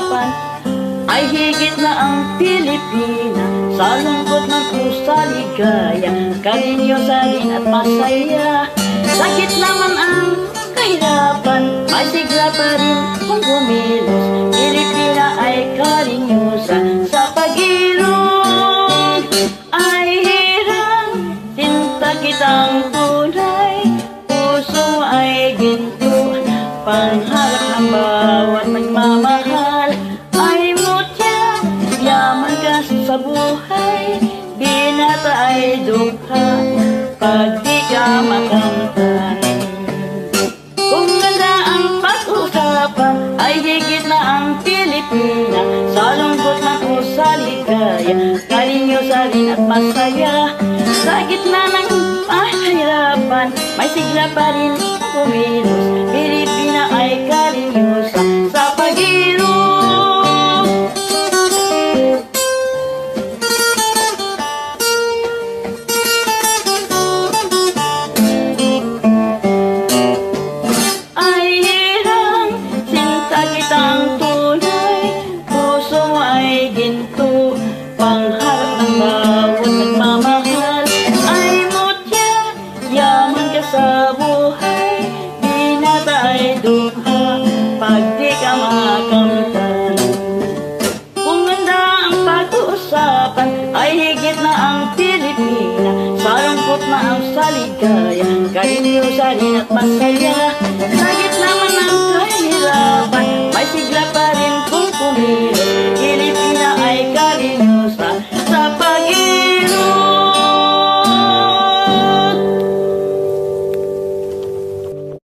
kahirapan ay higit na ang Pilipina. Sa lungkot ng pusa ligaya, karinyosahin at masaya. Sakit naman ang kahirapan, may sigla pa rin kung kumilos. Pilipina ay karinyosa sa pag-irong. Ay hirang, sinta kitang tunay, puso ay ginto, pangharap ng bawat nagmamahal. Ay mutya, yaman ka sa buhay, binata ay dukha pag di ka makamtan. Kung ganda ang pag-usapan ay higit na ang Pilipina. Sa lungkot na pusa ligaya, karinyosahin at masaya. Sa gitna ng pahirapan, may sigla pa rin kumilos. Pilipina ay karinyosa sa pag-irong. Ay hirang, sinta kitang tunay, puso ay ginto, pangharap ng bawat nagmamahal. Ay mutya, yaman ka sa buhay, binata ay dukha pag di ka makamtan. Kung ganda ang pag-uusapan ay higit na ang Pilipina. Sa lungkot na ang saligaya, karinyosahin at masaya.